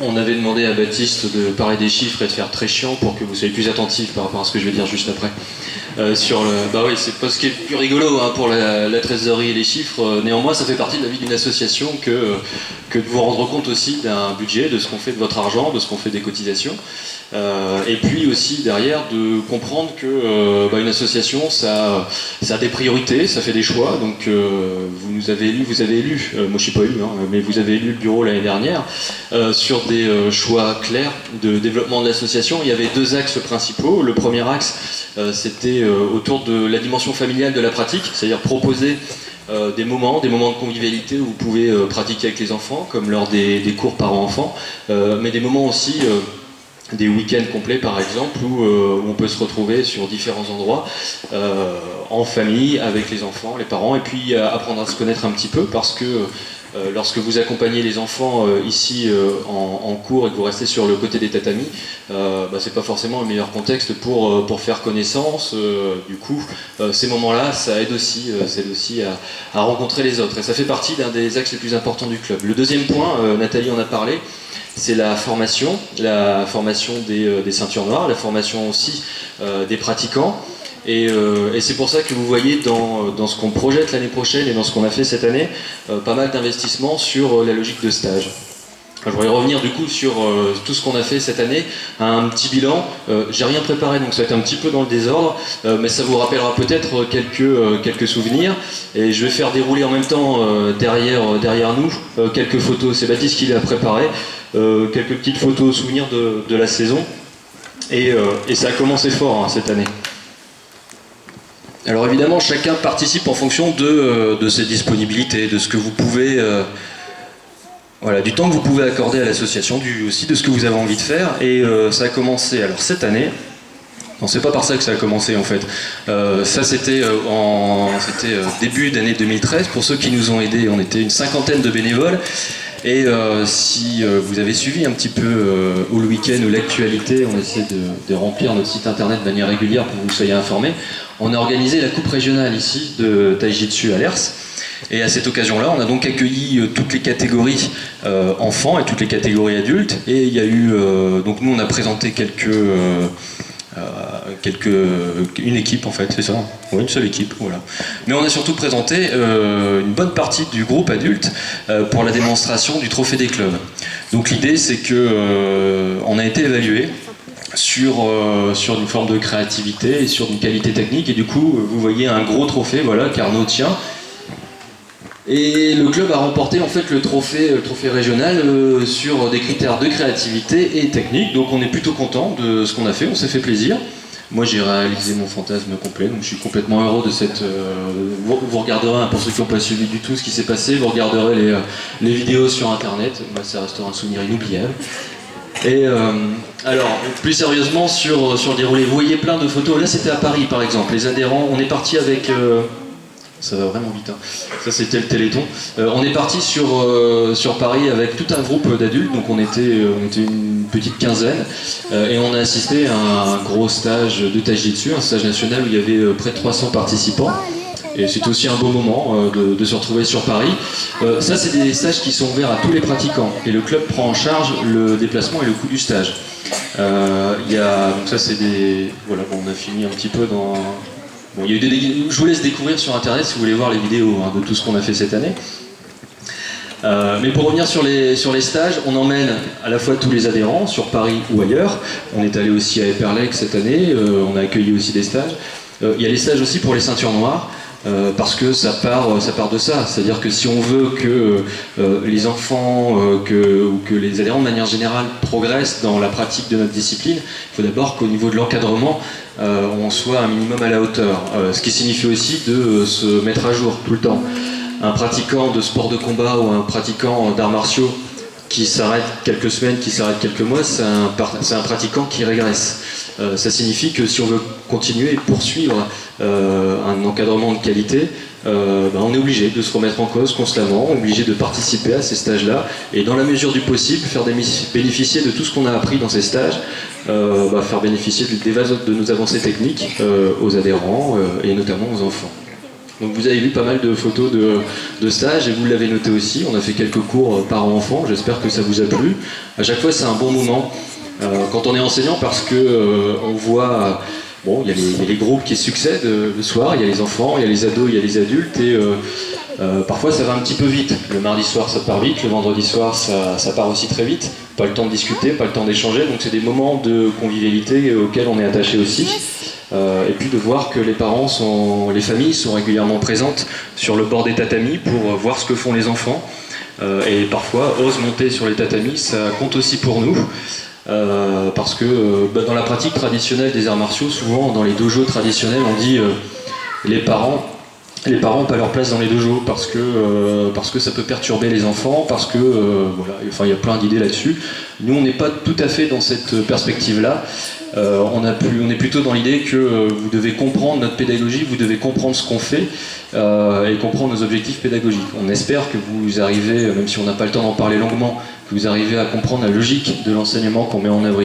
On avait demandé à Baptiste de parler des chiffres et de faire très chiant pour que vous soyez plus attentifs par rapport à ce que je vais dire juste après. Bah oui, c'est pas ce qui est plus rigolo hein, pour la trésorerie et les chiffres. Néanmoins, ça fait partie de la vie d'une association que de vous rendre compte aussi d'un budget, de ce qu'on fait de votre argent, de ce qu'on fait des cotisations. Et puis aussi derrière de comprendre que une association ça a des priorités, ça fait des choix. Donc vous nous avez élu, moi je suis pas élu, hein, mais vous avez élu le bureau l'année dernière sur des choix clairs de développement de l'association. Il y avait deux axes principaux. Le premier axe c'était autour de la dimension familiale de la pratique, c'est-à-dire proposer des moments de convivialité où vous pouvez pratiquer avec les enfants, comme lors des cours parents-enfants, mais des moments aussi des week-ends complets par exemple où on peut se retrouver sur différents endroits en famille avec les enfants, les parents, et puis apprendre à se connaître un petit peu parce que lorsque vous accompagnez les enfants ici en cours et que vous restez sur le côté des tatamis, c'est pas forcément le meilleur contexte pour faire connaissance. Du coup, ces moments-là, ça aide aussi à rencontrer les autres. Et ça fait partie d'un des axes les plus importants du club. Le deuxième point, Nathalie en a parlé, c'est la formation des ceintures noires, la formation aussi des pratiquants. Et c'est pour ça que vous voyez dans ce qu'on projette l'année prochaine et dans ce qu'on a fait cette année, pas mal d'investissements sur la logique de stage. Je voudrais revenir du coup sur tout ce qu'on a fait cette année, un petit bilan. J'ai rien préparé donc ça va être un petit peu dans le désordre, mais ça vous rappellera peut-être quelques souvenirs. Et je vais faire dérouler en même temps derrière nous quelques photos. C'est Baptiste qui les a préparées, quelques petites photos souvenirs de la saison. Et ça a commencé fort hein, cette année. Alors évidemment, chacun participe en fonction de ses disponibilités, de ce que vous pouvez, du temps que vous pouvez accorder à l'association, aussi de ce que vous avez envie de faire. Et ça a commencé, alors cette année, non c'est pas par ça que ça a commencé en fait, ça c'était début d'année 2013, pour ceux qui nous ont aidés, on était une cinquantaine de bénévoles. Et si vous avez suivi un petit peu au week-end ou l'actualité, on essaie de remplir notre site internet de manière régulière pour que vous soyez informés. On a organisé la coupe régionale ici de Taijitsu à Lers. Et à cette occasion-là, on a donc accueilli toutes les catégories enfants et toutes les catégories adultes. Et il y a eu, donc nous on a présenté une équipe en fait, c'est ça, oui, une seule équipe, voilà. Mais on a surtout présenté une bonne partie du groupe adulte pour la démonstration du trophée des clubs. Donc l'idée c'est que on a été évalué sur une forme de créativité et sur une qualité technique, et du coup vous voyez un gros trophée, voilà, qu'Arnaud tient. Et le club a remporté en fait le trophée régional sur des critères de créativité et technique, donc on est plutôt content de ce qu'on a fait, on s'est fait plaisir. Moi j'ai réalisé mon fantasme complet, donc je suis complètement heureux de cette... Vous regarderez, pour ceux qui n'ont pas suivi du tout ce qui s'est passé, vous regarderez les vidéos sur internet, moi, ça restera un souvenir inoubliable. Et alors, plus sérieusement sur le déroulé, vous voyez plein de photos, là c'était à Paris par exemple, les adhérents, on est parti avec... ça va vraiment vite, hein. Ça c'était le Téléthon. On est parti sur Paris avec tout un groupe d'adultes, donc on était une petite quinzaine, et on a assisté à un gros stage de Taijitsu, un stage national où il y avait près de 300 participants. Et c'est aussi un beau moment de se retrouver sur Paris. Ça c'est des stages qui sont ouverts à tous les pratiquants, et le club prend en charge le déplacement et le coût du stage. Donc ça c'est des... Voilà, bon, on a fini un petit peu dans... Bon, il y a eu je vous laisse découvrir sur internet si vous voulez voir les vidéos hein, de tout ce qu'on a fait cette année. Mais pour revenir sur les stages, on emmène à la fois tous les adhérents sur Paris ou ailleurs. On est allé aussi à Eperlec cette année, on a accueilli aussi des stages. Il y a les stages aussi pour les ceintures noires. Parce que ça part de ça, c'est-à-dire que si on veut que les enfants ou que les adhérents de manière générale progressent dans la pratique de notre discipline, il faut d'abord qu'au niveau de l'encadrement on soit un minimum à la hauteur, ce qui signifie aussi de se mettre à jour tout le temps. Un pratiquant de sport de combat ou un pratiquant d'arts martiaux qui s'arrête quelques semaines, qui s'arrête quelques mois, c'est un pratiquant qui régresse. Ça signifie que si on veut continuer et poursuivre un encadrement de qualité, on est obligé de se remettre en cause constamment, obligé de participer à ces stages-là, et dans la mesure du possible, faire bénéficier de tout ce qu'on a appris dans ces stages, faire bénéficier de nos avancées techniques aux adhérents et notamment aux enfants. Donc vous avez vu pas mal de photos de stages et vous l'avez noté aussi. On a fait quelques cours parents-enfants, j'espère que ça vous a plu. À chaque fois c'est un bon moment quand on est enseignant parce que on voit, bon, il y a les groupes qui succèdent le soir, il y a les enfants, il y a les ados, il y a les adultes et parfois ça va un petit peu vite. Le mardi soir ça part vite, le vendredi soir ça part aussi très vite. Pas le temps de discuter, pas le temps d'échanger, donc c'est des moments de convivialité auxquels on est attaché aussi. Et puis de voir que les familles sont régulièrement présentes sur le bord des tatamis pour voir ce que font les enfants. Et parfois osent monter sur les tatamis, ça compte aussi pour nous. Parce que dans la pratique traditionnelle des arts martiaux, souvent dans les dojos traditionnels, on dit les parents n'ont pas leur place dans les dojos parce que ça peut perturber les enfants, parce que voilà, enfin il y a plein d'idées là-dessus. Nous on n'est pas tout à fait dans cette perspective-là. On est plutôt dans l'idée que vous devez comprendre notre pédagogie, vous devez comprendre ce qu'on fait et comprendre nos objectifs pédagogiques. On espère que vous arrivez, même si on n'a pas le temps d'en parler longuement, que vous arrivez à comprendre la logique de l'enseignement qu'on met en œuvre.